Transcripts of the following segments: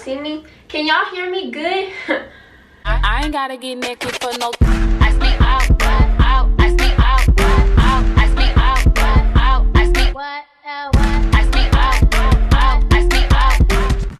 see me? Can y'all hear me good? I ain't gotta get naked for no. I speak out, I speak out, I speak out, I speak what? I speak out, I speak out.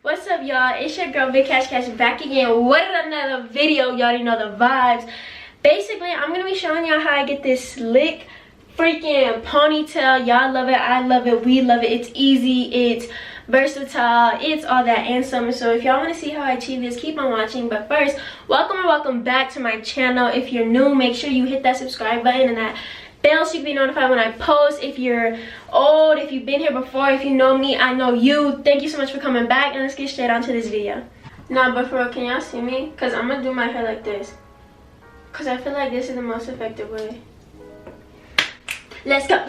What's up, y'all? It's your girl Big Cash back again with another video. Y'all already know the vibes. Basically, I'm gonna be showing y'all how I get this slick freaking ponytail. Y'all love it, I love it, we love it. It's easy, it's versatile, it's all that and some. So if y'all want to see how I achieve this, keep on watching. But first, welcome back to my channel. If you're new, make sure you hit that subscribe button and that bell so you can be notified when I post. If you're old, if you've been here before, if you know me, I know you. Thank you so much for coming back, and let's get straight on to this video. Nah, but for real, can y'all see me? Because I'm gonna do my hair like this, because I feel like this is the most effective way. Let's go.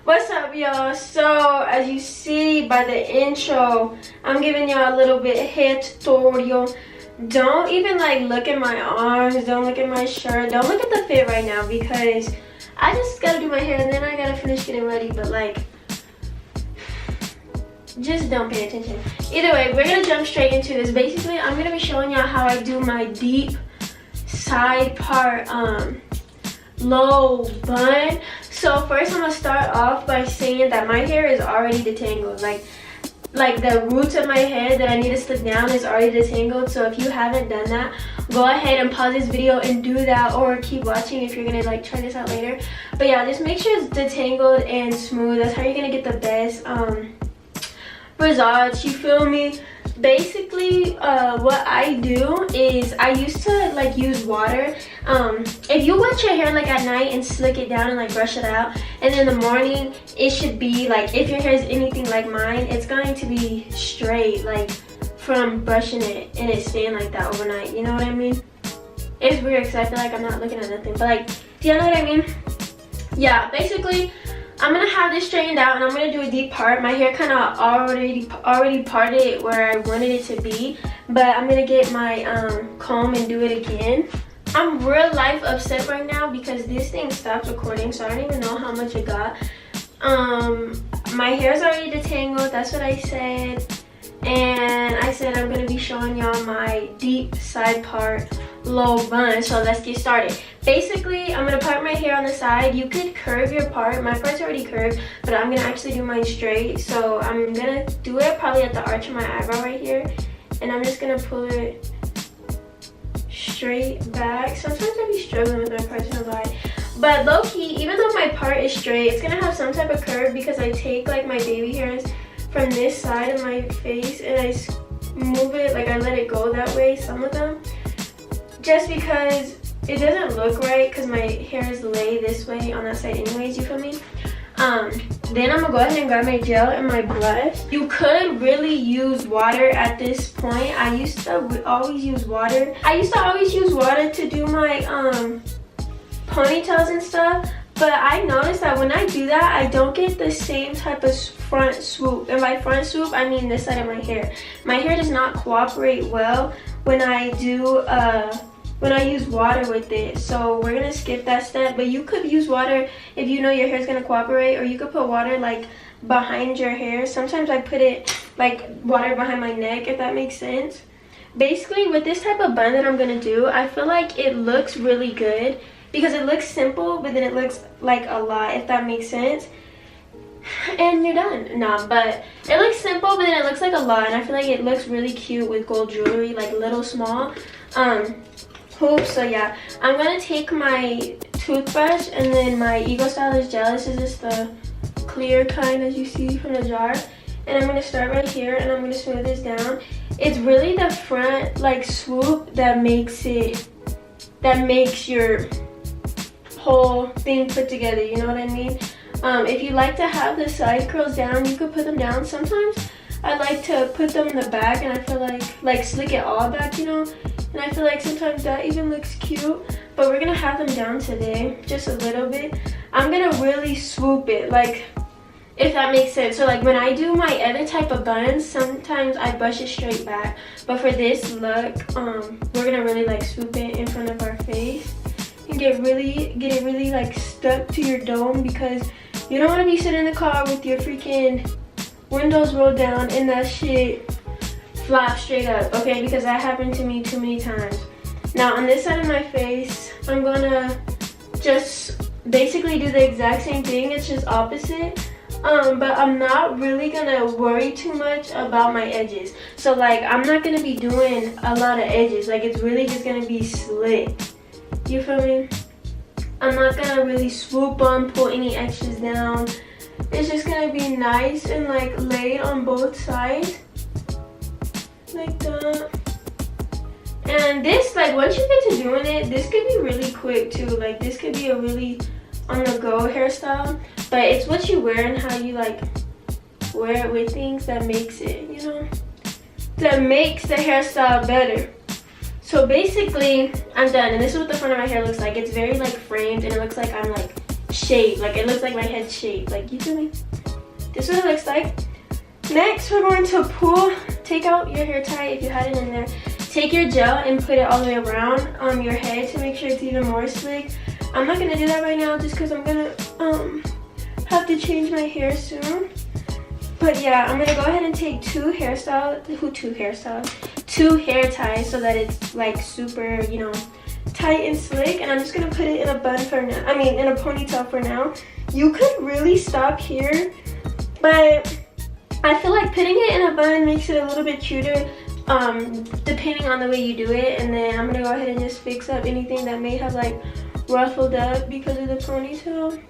What's up, y'all? So as you see by the intro, I'm giving y'all a little bit hair tutorial. Don't even like look at my arms, don't look at my shirt, don't look at the fit right now, because I just gotta do my hair and then I gotta finish getting ready. But like, just don't pay attention. Either way, we're gonna jump straight into this. Basically, I'm gonna be showing y'all how I do my deep side part low bun. So first I'm gonna start off by saying that my hair is already detangled. Like the roots of my hair that I need to slick down is already detangled. So if you haven't done that, go ahead and pause this video and do that, or keep watching if you're gonna like try this out later. But yeah, just make sure it's detangled and smooth. That's how you're gonna get the best results, you feel me? Basically, what I do is I used to like use water. If you wet your hair like at night and slick it down and like brush it out, and in the morning it should be like, if your hair is anything like mine, it's going to be straight, like from brushing it and it staying like that overnight, you know what I mean? It's weird because I feel like I'm not looking at nothing, but like, do you know what I mean? Yeah, basically I'm gonna have this straightened out and I'm gonna do a deep part. My hair kind of already parted where I wanted it to be, but I'm gonna get my comb and do it again. I'm real life upset right now because this thing stopped recording, so I don't even know how much it got. My hair's already detangled, that's what I said, and I said I'm gonna be showing y'all my deep side part low bun. So let's get started. Basically, I'm gonna part my hair on the side. You could curve your part. My part's already curved, but I'm gonna actually do mine straight. So I'm gonna do it probably at the arch of my eyebrow right here, and I'm just gonna pull it straight back. Sometimes I be struggling with my personal life, but low-key, even though my part is straight, it's gonna have some type of curve because I take like my baby hairs from this side of my face and I move it, like I let it go that way, some of them, just because it doesn't look right because my hair is laid this way on that side anyways, you feel me? Then I'm gonna go ahead and grab my gel and my brush. You could really use water at this point. I used to always use water. I used to always use water to do my ponytails and stuff, but I noticed that when I do that, I don't get the same type of front swoop. And by front swoop, I mean this side of my hair. My hair does not cooperate well when I do when I use water with it, so we're gonna skip that step. But you could use water if you know your hair's gonna cooperate, or you could put water like behind your hair. Sometimes I put it like water behind my neck, if that makes sense. Basically, with this type of bun that I'm gonna do, I feel like it looks really good because it looks simple, but then it looks like a lot, if that makes sense. And you're done. Nah, but it looks simple, but then it looks like a lot, and I feel like it looks really cute with gold jewelry, like little small hoops. So yeah, I'm gonna take my toothbrush and then my Ego Stylish gel. This is just the clear kind, as you see from the jar, and I'm gonna start right here and I'm gonna smooth this down. It's really the front like swoop that makes your whole thing put together, you know what I mean? If you like to have the side curls down, you could put them down. Sometimes I like to put them in the back, and I feel like slick it all back, you know, and I feel like sometimes that even looks cute. But we're gonna have them down today, just a little bit. I'm gonna really swoop it, like, if that makes sense. So like when I do my other type of buns, sometimes I brush it straight back, but for this look, we're gonna really like swoop it in front of our face and get it really like stuck to your dome, because you don't want to be sitting in the car with your freaking windows roll down and that shit flop straight up, okay? Because that happened to me too many times. Now on this side of my face, I'm gonna just basically do the exact same thing, it's just opposite. But I'm not really gonna worry too much about my edges. So like, I'm not gonna be doing a lot of edges. Like, it's really just gonna be slick. You feel me? I'm not gonna really swoop on, pull any extras down. It's just gonna be nice and like laid on both sides. Like that. And this, like, once you get to doing it, this could be really quick too. Like, this could be a really on-the-go hairstyle. But it's what you wear and how you like wear it with things that makes it, you know, that makes the hairstyle better. So basically, I'm done, and this is what the front of my hair looks like. It's very like framed, and it looks like I'm like shaved. Like, it looks like my head's shaved. Like, you feel me? This is what it looks like. Next, we're going to take out your hair tie if you had it in there. Take your gel and put it all the way around your head to make sure it's even more slick. I'm not gonna do that right now just because I'm gonna have to change my hair soon. But yeah, I'm gonna go ahead and take two hair ties so that it's like super, you know, tight and slick. And I'm just gonna put it in a bun for now. I mean, in a ponytail for now. You could really stop here, but I feel like putting it in a bun makes it a little bit cuter, depending on the way you do it. And then I'm gonna go ahead and just fix up anything that may have like ruffled up because of the ponytail.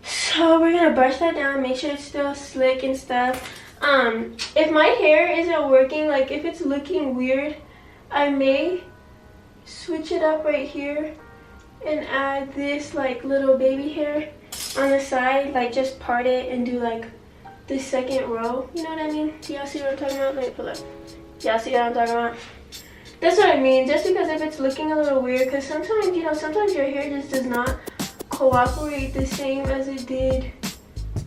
So we're gonna brush that down, make sure it's still slick and stuff. If my hair isn't working, like if it's looking weird, I may switch it up right here and add this like little baby hair on the side, like just part it and do like the second row. You know what I mean? Do y'all see what I'm talking about? Let me pull up. Y'all see what I'm talking about? That's what I mean, just because if it's looking a little weird, because sometimes, you know, sometimes your hair just does not cooperate the same as it did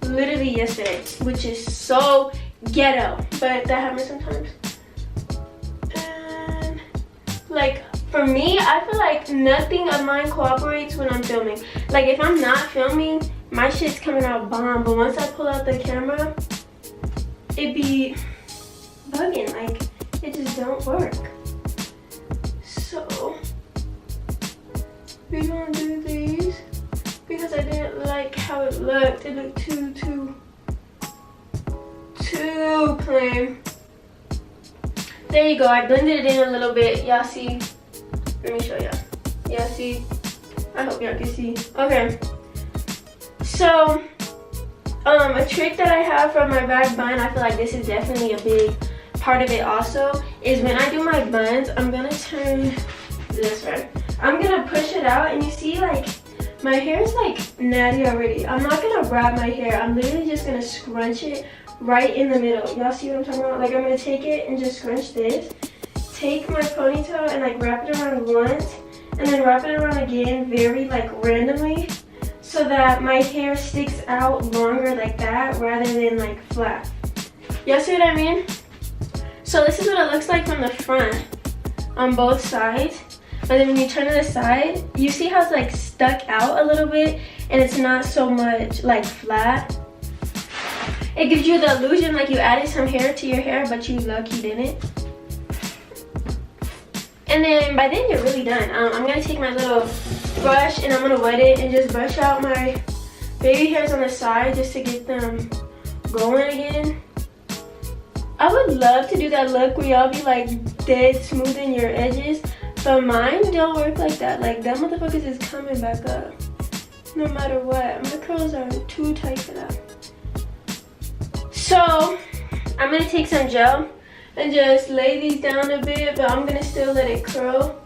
literally yesterday, which is so ghetto, but that happens sometimes. And like, for me, I feel like nothing of mine cooperates when I'm filming. Like, if I'm not filming, my shit's coming out bomb, but once I pull out the camera, it be bugging, like, it just don't work. So we're gonna do these because I didn't like how it looked. It looked too plain. There you go. I blended it in a little bit. Y'all see? Let me show y'all. Y'all see? I hope y'all can see. Okay. So a trick that I have for my back bun, I feel like this is definitely a big part of it also, is when I do my buns, I'm gonna turn this way. I'm gonna push it out, and you see, like, my hair is like natty already. I'm not gonna wrap my hair. I'm literally just gonna scrunch it right in the middle. Y'all see what I'm talking about? Like, I'm gonna take it and just scrunch this. Take my ponytail and like wrap it around once, and then wrap it around again very like randomly, so that my hair sticks out longer like that rather than like flat. Y'all see what I mean? So this is what it looks like from the front on both sides. But then when you turn to the side, you see how it's like stuck out a little bit and it's not so much like flat. It gives you the illusion like you added some hair to your hair, but you lucky didn't. And then by then you're really done. I'm gonna take my little brush and I'm gonna wet it and just brush out my baby hairs on the side just to get them going again. I would love to do that look where y'all be like dead smoothing your edges, but mine don't work like that. Like, that motherfuckers is coming back up no matter what. My curls are too tight for that. So I'm gonna take some gel and just lay these down a bit, but I'm gonna still let it curl.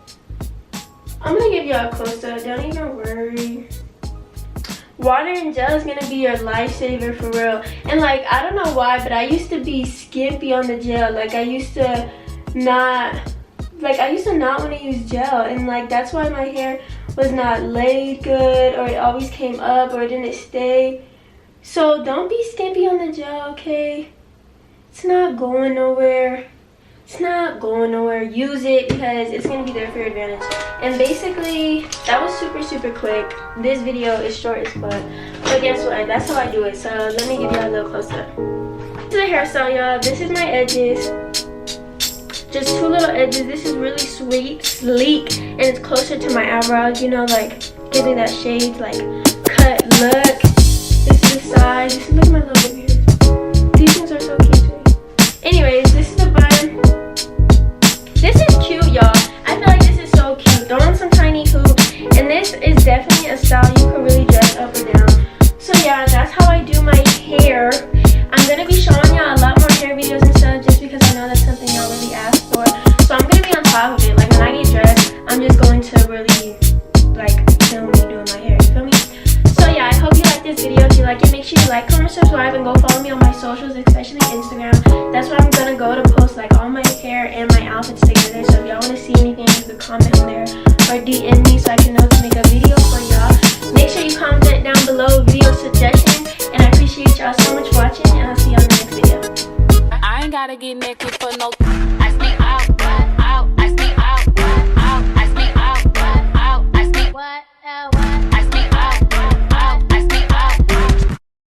I'm gonna give y'all a close-up, don't even worry. Water and gel is gonna be your lifesaver for real. And like, I don't know why, but I used to be skimpy on the gel. Like, I used to not want to use gel, and like that's why my hair was not laid good, or it always came up, or it didn't stay. So don't be skimpy on the gel, okay? It's not going nowhere. it's not going nowhere. Use it because it's going to be there for your advantage. And basically, that was super quick. This video is short as fuck. But guess what? That's how I do it. So let me give y'all a little close up. This is the hairstyle, y'all. This is my edges. Just 2 little edges. This is really sweet, sleek, and it's closer to my eyebrows. You know, like giving that shade, like cut look. This is the side. Look at my little baby hairs. These things are so cute to me. Anyways, this is the bun. This is cute, y'all. I feel like this is so cute. Throw on some tiny hoops, and this is definitely a style you could really dress up or down. So yeah, that's how I do my hair. I'm gonna be showing y'all a lot more hair videos and stuff just because I know that's something y'all really ask for. So I'm gonna be on top of it. Like when I get dressed, I'm just going to really like film me doing my hair. You feel me? So yeah, I hope you like this video. If you like it, make sure you like, comment, subscribe, and go follow me on my socials, especially Instagram. That's where I'm gonna go to post like all my hair and my outfits together. So if y'all wanna see anything, you can comment on there or DM me so I can know to make a video for y'all. Make sure you comment down below video suggestions, and I appreciate y'all so much for watching, and I'll see y'all in the next video. I ain't gotta get naked for no